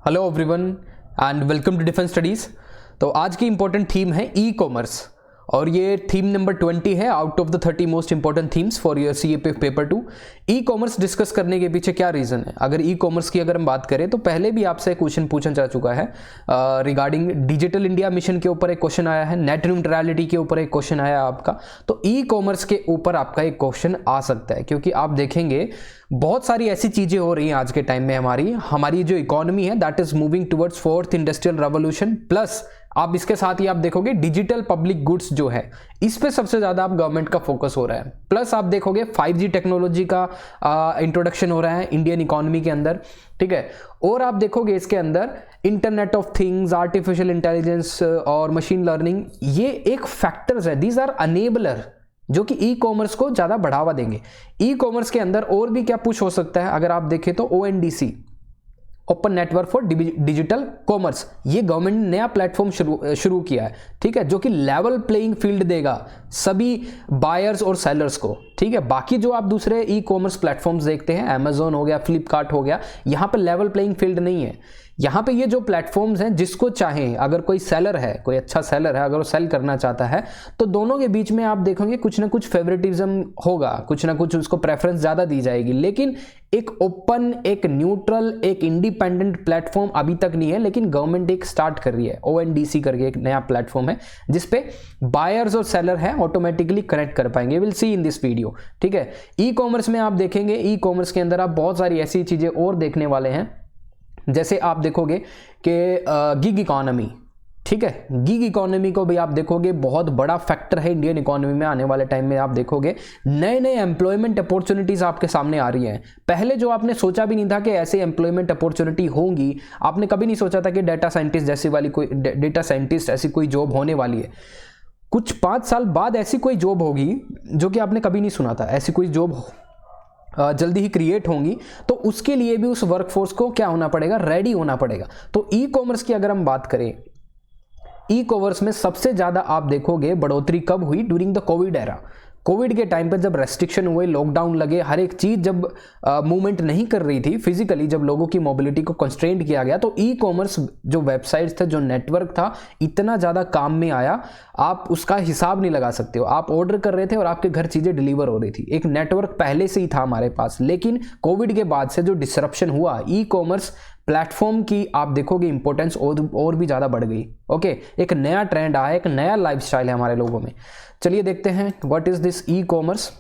Hello everyone and welcome to defence studies. तो आज की इंपॉर्टेंट थीम है ई कॉमर्स और ये थीम नंबर 20 है out of the 30 most important themes for your CA paper 2। E commerce discuss करने के पीछे क्या रीज़न है? अगर ई कॉमर्स की अगर हम बात करें तो पहले भी आपसे क्वेश्चन पूछा जा चुका है रिगार्डिंग डिजिटल इंडिया मिशन के ऊपर एक क्वेश्चन आया है, नेट न्यूट्रलिटी के ऊपर एक क्वेश्चन आया आपका। तो ई कॉमर्स के ऊपर आपका एक क्वेश्चन आ सकता है क्योंकि आप देखेंगे बहुत सारी ऐसी चीजें हो रही हैं आज के टाइम में। हमारी जो इकोनॉमी है that is moving towards fourth industrial revolution, plus आप इसके साथ ही आप देखोगे डिजिटल पब्लिक गुड्स जो है इस पे सबसे ज्यादा आप गवर्नमेंट का फोकस हो रहा है। प्लस आप देखोगे 5G टेक्नोलॉजी का इंट्रोडक्शन हो रहा है इंडियन इकोनॉमी के अंदर, ठीक है। और आप देखोगे इसके अंदर internet of things, artificial intelligence और मशीन लर्निंग, ये एक फैक्टर्स है, दीज आर अनेबलर जो कि ई कॉमर्स को ज्यादा बढ़ावा देंगे। ई कॉमर्स के अंदर और भी क्या पुश हो सकता है अगर आप देखें तो ONDC, open network for digital commerce, ये गवर्नमेंट ने नया प्लेटफॉर्म शुरू किया है, ठीक है, जो कि लेवल प्लेइंग फील्ड देगा सभी बायर्स और सेलर्स को, ठीक है। बाकी जो आप दूसरे ई कॉमर्स प्लेटफॉर्म्स देखते हैं, अमेजोन हो गया, फ्लिपकार्ट हो गया, यहां पे लेवल प्लेइंग फील्ड नहीं है। यहाँ पे ये जो प्लेटफॉर्म्स हैं जिसको चाहें, अगर कोई सेलर है, कोई अच्छा सेलर है, अगर वो सेल करना चाहता है तो दोनों के बीच में आप देखेंगे कुछ ना कुछ फेवरेटिज्म होगा, कुछ ना कुछ उसको प्रेफरेंस ज़्यादा दी जाएगी। लेकिन एक ओपन, एक न्यूट्रल, एक इंडिपेंडेंट प्लेटफॉर्म अभी तक नहीं है, लेकिन गवर्नमेंट एक स्टार्ट कर रही है। ONDC करके एक नया प्लेटफॉर्म है जिसपे बायर्स और सेलर हैं ऑटोमेटिकली कनेक्ट कर पाएंगे। Will see in this video, ठीक है। ई कॉमर्स में आप देखेंगे, ई कॉमर्स के अंदर आप बहुत सारी ऐसी चीज़ें और देखने वाले हैं, जैसे आप देखोगे कि गिग इकोनॉमी, ठीक है। गिग इकोनॉमी को भी आप देखोगे बहुत बड़ा फैक्टर है इंडियन इकोनॉमी में। आने वाले टाइम में आप देखोगे नए नए एम्प्लॉयमेंट अपॉर्चुनिटीज आपके सामने आ रही हैं। पहले जो आपने सोचा भी नहीं था कि ऐसे एम्प्लॉयमेंट अपॉर्चुनिटी होंगी, आपने कभी नहीं सोचा था कि डेटा साइंटिस्ट जैसी वाली कोई डेटा साइंटिस्ट ऐसी कोई जॉब होने वाली है। कुछ 5 साल बाद ऐसी कोई जॉब होगी जो कि आपने कभी नहीं सुना था, ऐसी कोई जॉब जल्दी ही क्रिएट होंगी। तो उसके लिए भी उस वर्कफोर्स को क्या होना पड़ेगा, रेडी होना पड़ेगा। तो ई कॉमर्स की अगर हम बात करें, ई कॉमर्स में सबसे ज्यादा आप देखोगे बढ़ोतरी कब हुई? During the Covid era. Covid के टाइम पे जब रेस्ट्रिक्शन हुए, लॉकडाउन लगे, हर एक चीज जब मूवमेंट नहीं कर रही थी फिजिकली, जब लोगों की मोबिलिटी को कंस्ट्रेंट किया गया, तो ई कॉमर्स जो वेबसाइट्स थे, जो नेटवर्क था, इतना ज़्यादा काम में आया, आप उसका हिसाब नहीं लगा सकते हो। आप ऑर्डर कर रहे थे और आपके घर चीज़ें डिलीवर हो रही थी। एक नेटवर्क पहले से ही था हमारे पास, लेकिन कोविड के बाद से जो डिसरप्शन हुआ, ई कॉमर्स प्लेटफॉर्म की आप देखोगे इंपॉर्टेंस और भी ज़्यादा बढ़ गई। ओके, एक नया ट्रेंड आया, एक नया लाइफस्टाइल है हमारे लोगों में। चलिए देखते हैं what is this e commerce,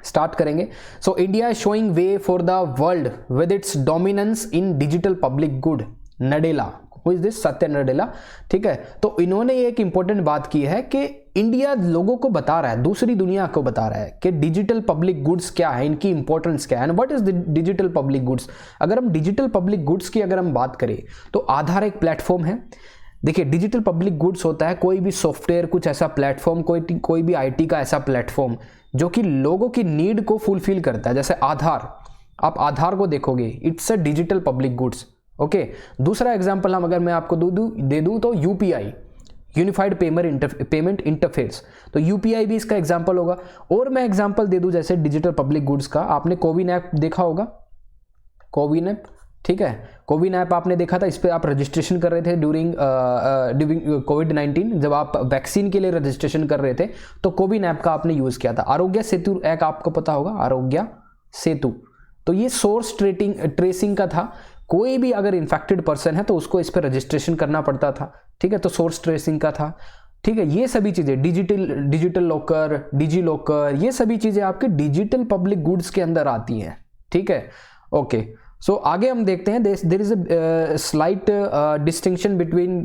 start करेंगे। So India is showing way for the world with its dominance in digital public good. Nadella, who is this? Satya Nadella, ठीक है। तो इन्होंने एक इंपॉर्टेंट बात की है कि इंडिया लोगों को बता रहा है, दूसरी दुनिया को बता रहा है कि डिजिटल पब्लिक गुड्स क्या है, इनकी इंपॉर्टेंस क्या है, and what is the digital public goods. अगर हम डिजिटल पब्लिक गुड्स की अगर हम बात करें तो आधार एक प्लेटफॉर्म है। देखिए, डिजिटल पब्लिक गुड्स होता है कोई भी सॉफ्टवेयर, कुछ ऐसा प्लेटफॉर्म, कोई भी IT का ऐसा प्लेटफॉर्म जो कि लोगों की नीड को फुलफिल करता है। जैसे आधार, आप आधार को देखोगे, it's a digital public goods. Okay, दूसरा एग्जांपल हम अगर मैं आपको दे दूं तो UPI, यूनिफाइड पेमेंट इंटरफेस, तो UPI भी इसका एग्जांपल होगा। और मैं एग्जांपल दे दूं जैसे डिजिटल पब्लिक गुड्स का, आपने कोविन ऐप देखा होगा, कोविन ऐप, ठीक है। कोविन ऐप आपने देखा था, इस पर आप रजिस्ट्रेशन कर रहे थे ड्यूरिंग COVID-19, जब आप वैक्सीन के लिए रजिस्ट्रेशन कर रहे थे तो कोविन ऐप का आपने यूज़ किया था। आरोग्य सेतु ऐप आपको पता होगा, आरोग्य सेतु, तो ये सोर्स ट्रेसिंग का था। कोई भी अगर इन्फेक्टेड पर्सन है तो उसको इस पर रजिस्ट्रेशन करना पड़ता था, ठीक है, तो सोर्स ट्रेसिंग का था, ठीक है। ये सभी चीज़ें डिजिटल लॉकर, डिजी लॉकर, ये सभी चीज़ें आपके डिजिटल पब्लिक गुड्स के अंदर आती हैं, ठीक है। ओके, सो आगे हम देखते हैं, there is a slight distinction between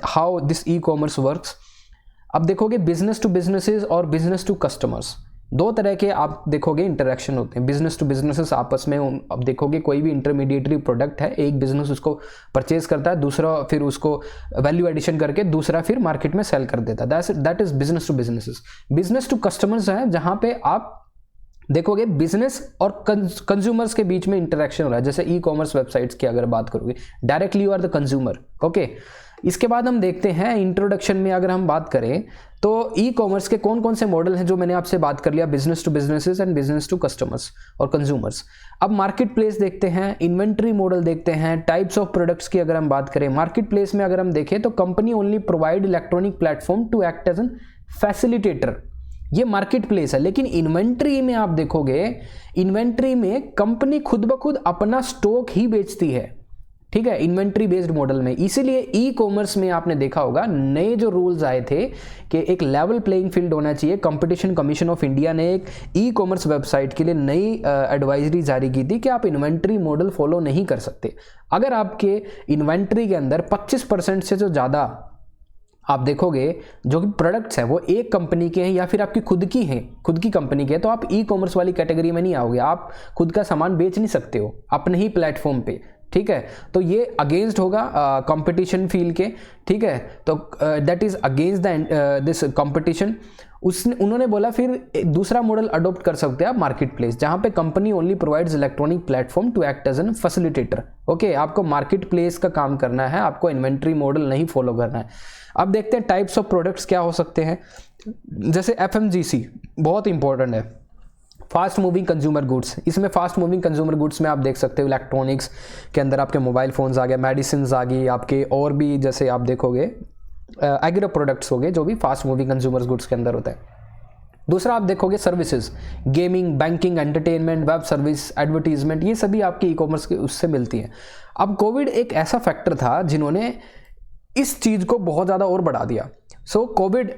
how this e commerce works. अब देखोगे बिजनेस टू बिजनेसेस और बिजनेस टू कस्टमर्स, दो तरह के आप देखोगे इंटरेक्शन होते हैं। बिजनेस टू बिजनेसेस आपस में, अब देखोगे कोई भी इंटरमीडिएटरी प्रोडक्ट है, एक बिजनेस उसको परचेज करता है, दूसरा फिर उसको वैल्यू एडिशन करके दूसरा फिर मार्केट में सेल कर देता है, that is business to businesses. Business to customers है जहां पे आप देखोगे बिजनेस और कंज्यूमर्स के बीच में इंटरेक्शन हो रहा है। जैसे ई कॉमर्स वेबसाइट्स की अगर बात करोगे, directly you are the consumer, okay. इसके बाद हम देखते हैं इंट्रोडक्शन में अगर हम बात करें तो ई कॉमर्स के कौन कौन से मॉडल हैं, जो मैंने आपसे बात कर लिया, business to businesses and business to customers और कंज्यूमर्स। अब मार्केट प्लेस देखते हैं, इन्वेंट्री मॉडल देखते हैं, टाइप्स ऑफ प्रोडक्ट्स की अगर हम बात करें, मार्केट प्लेस में अगर हम देखें तो company only provide electronic platform to act as an facilitator, ये मार्केट प्लेस है। लेकिन इन्वेंट्री में आप देखोगे, इन्वेंट्री में कंपनी खुद ब खुद अपना स्टॉक ही बेचती है, ठीक है, इन्वेंट्री बेस्ड मॉडल में। इसीलिए ई कॉमर्स में आपने देखा होगा नए जो रूल्स आए थे कि एक लेवल प्लेइंग फील्ड होना चाहिए। कंपटीशन कमीशन ऑफ इंडिया ने एक ई कॉमर्स वेबसाइट के लिए नई एडवाइजरी जारी की थी कि आप इन्वेंट्री मॉडल फॉलो नहीं कर सकते। अगर आपके इन्वेंट्री के अंदर 25% से जो ज़्यादा आप देखोगे जो कि प्रोडक्ट्स हैं वो एक कंपनी के हैं या फिर आपकी खुद की हैं, खुद की कंपनी के हैं, तो आप ई कॉमर्स वाली कैटेगरी में नहीं आओगे। आप खुद का सामान बेच नहीं सकते हो अपने ही प्लेटफॉर्म पे, ठीक है। तो ये अगेंस्ट होगा कंपटीशन फील्ड के, ठीक है। तो that is against this competition. उन्होंने बोला फिर दूसरा मॉडल अडॉप्ट कर सकते हैं आप, मार्केट प्लेस, जहां पे company only provides electronic platform to act as an facilitator. Okay, आपको मार्केट प्लेस का काम करना है, आपको इन्वेंट्री मॉडल नहीं फॉलो करना है। अब देखते हैं टाइप्स ऑफ प्रोडक्ट्स क्या हो सकते हैं। जैसे FMGC बहुत इंपॉर्टेंट है, फास्ट मूविंग कंज्यूमर गुड्स। इसमें फास्ट मूविंग कंज्यूमर गुड्स में आप देख सकते हो इलेक्ट्रॉनिक्स के अंदर आपके मोबाइल फोन्स आ गए, मेडिसिन आ गई आपके, और भी जैसे आप देखोगे एग्रो प्रोडक्ट्स हो गए जो भी फास्ट मूविंग कंज्यूमर गुड्स के अंदर होता है। दूसरा आप देखोगे services, gaming, banking, entertainment, web service, advertisement, ये सभी आपके ई कॉमर्स के उससे मिलती हैं। अब कोविड एक ऐसा फैक्टर था जिन्होंने इस चीज़ को बहुत ज़्यादा और बढ़ा दिया। सो कोविड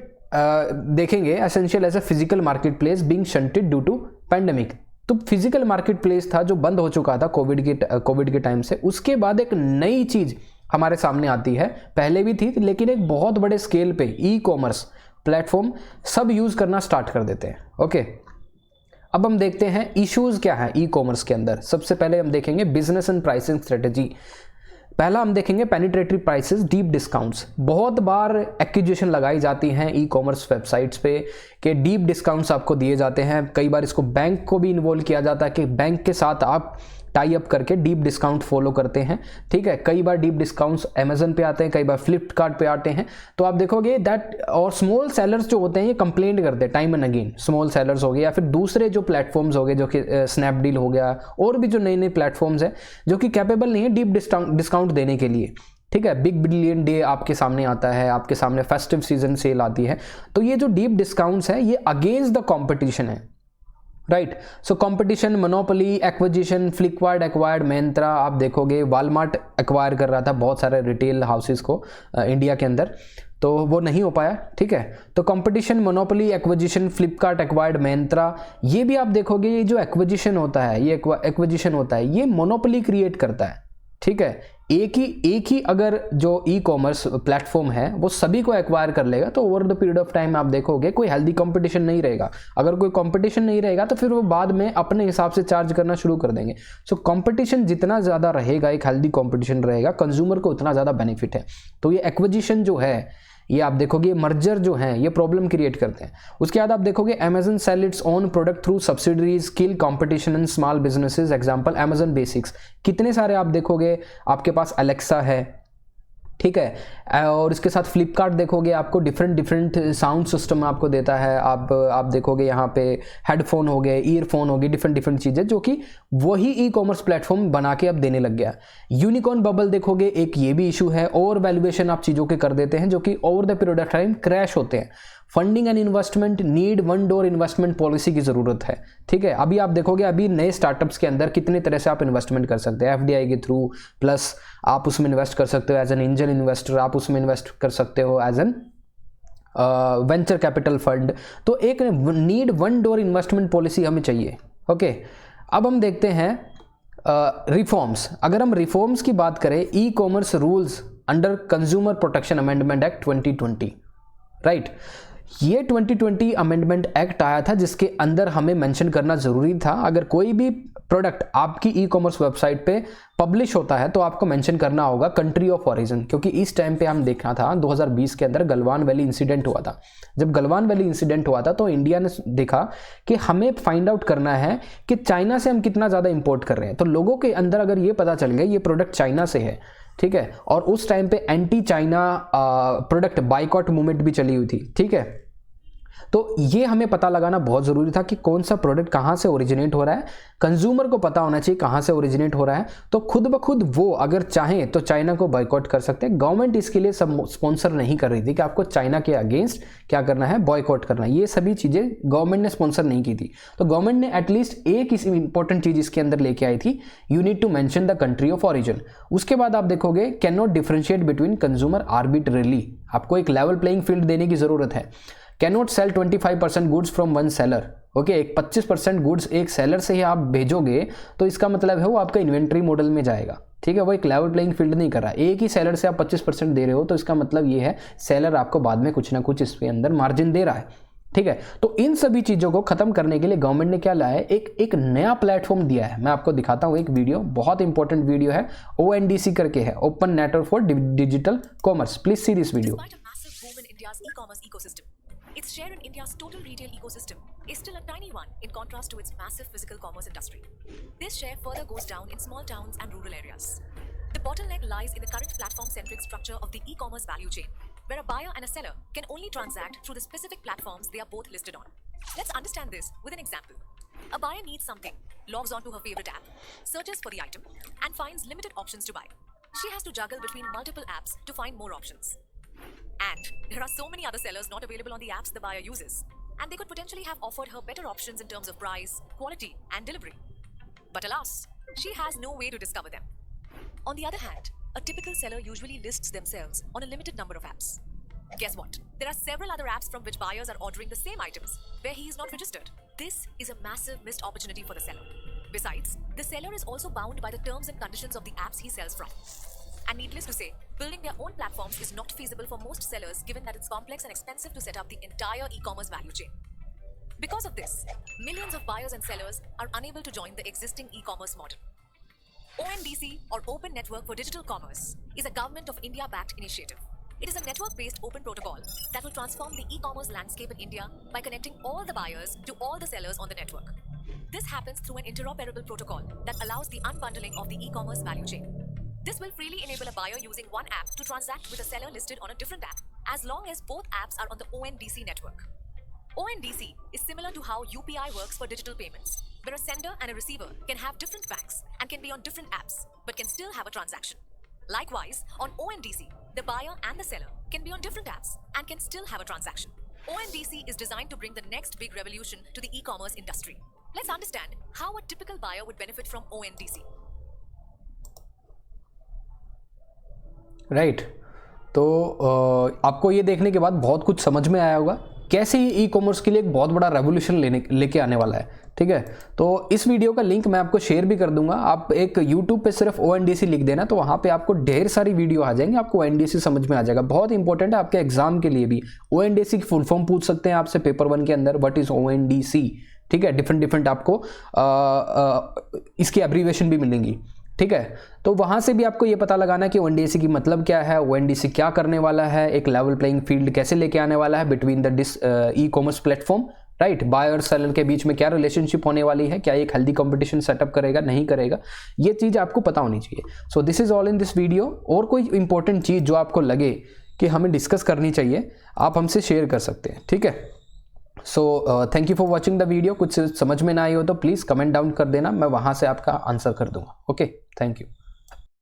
देखेंगे essential as a physical market place being shunted due to pandemic. तो फिजिकल मार्केट प्लेस था जो बंद हो चुका था कोविड के टाइम से, उसके बाद एक नई चीज़ हमारे सामने आती है, पहले भी थी लेकिन एक बहुत बड़े स्केल पे ई कॉमर्स प्लेटफॉर्म सब यूज़ करना स्टार्ट कर देते हैं। ओके, अब हम देखते हैं इश्यूज़ क्या है ई कॉमर्स के अंदर। सबसे पहले हम देखेंगे बिजनेस एंड प्राइसिंग स्ट्रेटेजी। पहला हम देखेंगे पेनिट्रेटरी प्राइसेस, डीप डिस्काउंट्स। बहुत बार एक्यूजेशन लगाई जाती हैं ई कॉमर्स वेबसाइट्स पे कि डीप डिस्काउंट्स आपको दिए जाते हैं। कई बार इसको बैंक को भी इन्वॉल्व किया जाता है कि बैंक के साथ आप टाई अप करके डीप डिस्काउंट फॉलो करते हैं, ठीक है। कई बार डीप डिस्काउंट्स अमेजन पे आते हैं, कई बार फ्लिपकार्ट पे आते हैं। तो आप देखोगे दैट, और स्मॉल सेलर्स जो होते हैं ये कंप्लेंट करते हैं time and again. Small sellers हो गए या फिर दूसरे जो प्लेटफॉर्म्स हो गए जो कि स्नैपडील हो गया, और भी जो नए नए प्लेटफॉर्म्स हैं जो कि कैपेबल नहीं है डीप डिस्काउंट देने के लिए, ठीक है। बिग बिलियन डे आपके सामने आता है, आपके सामने फेस्टिव सीजन सेल आती है। तो ये जो डीप डिस्काउंट्स है ये अगेंस्ट द कॉम्पिटिशन है, right. So competition, monopoly, acquisition, Flipkart acquired Myntra, आप देखोगे वॉलमार्ट एक्वायर कर रहा था बहुत सारे रिटेल हाउसेस को इंडिया के अंदर, तो वो नहीं हो पाया, ठीक है। तो competition, monopoly, acquisition, Flipkart acquired Myntra, ये भी आप देखोगे ये जो एक्विजिशन होता है, ये एक्विजिशन होता है, ये मोनोपोली क्रिएट करता है, ठीक है। एक ही अगर जो ई कॉमर्स प्लेटफॉर्म है वो सभी को एक्वायर कर लेगा तो over the period of time आप देखोगे कोई हेल्दी कंपटीशन नहीं रहेगा। अगर कोई कंपटीशन नहीं रहेगा तो फिर वो बाद में अपने हिसाब से चार्ज करना शुरू कर देंगे। सो कंपटीशन जितना ज़्यादा रहेगा, एक हेल्दी कंपटीशन रहेगा, कंज्यूमर को उतना ज़्यादा बेनिफिट है। तो ये एक्विजिशन जो है, ये आप देखोगे मर्जर जो हैं ये प्रॉब्लम क्रिएट करते हैं। उसके बाद आप देखोगे Amazon sell its own product through subsidiaries, kill competition in small businesses. Example Amazon basics, कितने सारे आप देखोगे आपके पास अलेक्सा है, ठीक है। और इसके साथ फ्लिपकार्ट देखोगे आपको डिफरेंट साउंड सिस्टम आपको देता है। आप देखोगे यहाँ पे हेडफोन हो गए, ईयरफोन हो गए, डिफरेंट चीज़ें जो कि वही ई कॉमर्स प्लेटफॉर्म बना के अब देने लग गया। यूनिकॉर्न बबल देखोगे, एक ये भी इशू है। और वैल्यूएशन आप चीज़ों के कर देते हैं जो कि over the period of time crash होते हैं। Funding and investment need one door investment policy की ज़रूरत है, ठीक है। अभी आप देखोगे अभी नए स्टार्टअप्स के अंदर कितने तरह से आप इन्वेस्टमेंट कर सकते हैं, FDI के थ्रू, प्लस आप उसमें इन्वेस्ट कर सकते हो एज एन एंजल इन्वेस्टर, आप उसमें इन्वेस्ट कर सकते हो as an venture capital fund. तो एक need one door investment policy हमें चाहिए, ओके। अब हम देखते हैं रिफॉर्म्स। अगर हम रिफॉर्म्स की बात करें, e commerce rules under consumer protection amendment act 2020, right. ये 2020 अमेंडमेंट एक्ट आया था जिसके अंदर हमें मेंशन करना ज़रूरी था, अगर कोई भी प्रोडक्ट आपकी ई कॉमर्स वेबसाइट पे पब्लिश होता है तो आपको मेंशन करना होगा कंट्री ऑफ ओरिजिन। क्योंकि इस टाइम पे हम देखना था 2020 के अंदर गलवान वैली इंसिडेंट हुआ था। जब गलवान वैली इंसिडेंट हुआ था तो इंडिया ने देखा कि हमें फाइंड आउट करना है कि चाइना से हम कितना ज़्यादा इंपोर्ट कर रहे हैं। तो लोगों के अंदर अगर ये पता चल गया ये प्रोडक्ट चाइना से है, ठीक है, और उस टाइम पे anti China product boycott movement भी चली हुई थी, ठीक है। तो ये हमें पता लगाना बहुत ज़रूरी था कि कौन सा प्रोडक्ट कहाँ से ओरिजिनेट हो रहा है, कंज्यूमर को पता होना चाहिए कहाँ से ओरिजिनेट हो रहा है। तो खुद ब खुद वो अगर चाहें तो चाइना को बॉयकॉट कर सकते हैं। गवर्नमेंट इसके लिए सब स्पॉन्सर नहीं कर रही थी कि आपको चाइना के अगेंस्ट क्या करना है, बॉयकॉट करना है। ये सभी चीज़ें गवर्नमेंट ने स्पॉन्सर नहीं की थी। तो गवर्नमेंट ने एटलीस्ट एक इस इंपॉर्टेंट चीज़ इसके अंदर लेके आई थी, you need to mention the country of origin. उसके बाद आप देखोगे can not differentiate between consumer arbitrarily, आपको एक लेवल प्लेइंग फील्ड देने की जरूरत है। Cannot sell 25% goods from one seller, okay, एक 25% गुड्स एक सेलर से ही आप भेजोगे तो इसका मतलब है वो आपका इन्वेंट्री मॉडल में जाएगा, ठीक है। वो एक लेवल प्लेइंग फील्ड नहीं कर रहा है। एक ही सेलर से आप 25% दे रहे हो तो इसका मतलब ये है सेलर आपको बाद में कुछ ना कुछ इसके अंदर मार्जिन दे रहा है, ठीक है। तो इन सभी चीज़ों को खत्म करने के लिए गवर्नमेंट ने क्या लाया है, एक नया प्लेटफॉर्म दिया है। मैं आपको दिखाता हूँ एक वीडियो, बहुत इंपॉर्टेंट वीडियो है, ONDC करके है, open network for digital commerce. Please see this video. Its share in India's total retail ecosystem is still a tiny one in contrast to its massive physical commerce industry. This share further goes down in small towns and rural areas. The bottleneck lies in the current platform-centric structure of the e-commerce value chain, where a buyer and a seller can only transact through the specific platforms they are both listed on. Let's understand this with an example. A buyer needs something, logs on to her favorite app, searches for the item, and finds limited options to buy. She has to juggle between multiple apps to find more options. And there are so many other sellers not available on the apps the buyer uses, and they could potentially have offered her better options in terms of price, quality, and delivery. But alas, she has no way to discover them. On the other hand, a typical seller usually lists themselves on a limited number of apps. Guess what? There are several other apps from which buyers are ordering the same items where he is not registered. This is a massive missed opportunity for the seller. Besides, the seller is also bound by the terms and conditions of the apps he sells from. And needless to say, building their own platforms is not feasible for most sellers given that it's complex and expensive to set up the entire e-commerce value chain. Because of this, millions of buyers and sellers are unable to join the existing e-commerce model. ONDC, or Open Network for Digital Commerce, is a Government of India-backed initiative. It is a network-based open protocol that will transform the e-commerce landscape in India by connecting all the buyers to all the sellers on the network. This happens through an interoperable protocol that allows the unbundling of the e-commerce value chain. This will freely enable a buyer using one app to transact with a seller listed on a different app, as long as both apps are on the ONDC network. ONDC is similar to how UPI works for digital payments, where a sender and a receiver can have different banks and can be on different apps, but can still have a transaction. Likewise, on ONDC, the buyer and the seller can be on different apps and can still have a transaction. ONDC is designed to bring the next big revolution to the e-commerce industry. Let's understand how a typical buyer would benefit from ONDC. Right, तो आपको ये देखने के बाद बहुत कुछ समझ में आया होगा कैसे ये ई कॉमर्स के लिए एक बहुत बड़ा रेवोल्यूशन लेके आने वाला है, ठीक है। तो इस वीडियो का लिंक मैं आपको शेयर भी कर दूंगा। आप एक YouTube पे सिर्फ ONDC लिख देना तो वहाँ पे आपको ढेर सारी वीडियो आ जाएंगी, आपको ONDC समझ में आ जाएगा। बहुत इंपॉर्टेंट है आपके एग्जाम के लिए भी। ONDC की फुल फॉर्म पूछ सकते हैं आपसे पेपर 1 के अंदर, व्हाट इज ONDC, ठीक है। डिफरेंट आपको इसकी एब्रीविएशन भी मिलेंगी, ठीक है। तो वहां से भी आपको ये पता लगाना कि ONDC की मतलब क्या है, ONDC क्या करने वाला है, एक लेवल प्लेइंग फील्ड कैसे लेके आने वाला है between the e commerce platform, right. Buyer और सेलर के बीच में क्या रिलेशनशिप होने वाली है, क्या एक हेल्दी कंपटीशन सेटअप करेगा, नहीं करेगा, ये चीज़ आपको पता होनी चाहिए। So this is all in this video. और कोई इंपॉर्टेंट चीज़ जो आपको लगे कि हमें डिस्कस करनी चाहिए, आप हमसे शेयर कर सकते हैं, ठीक है। So thank you for watching the video. कुछ समझ में ना आई हो तो प्लीज़ कमेंट डाउन कर देना, मैं वहाँ से आपका आंसर कर दूंगा। Okay, thank you.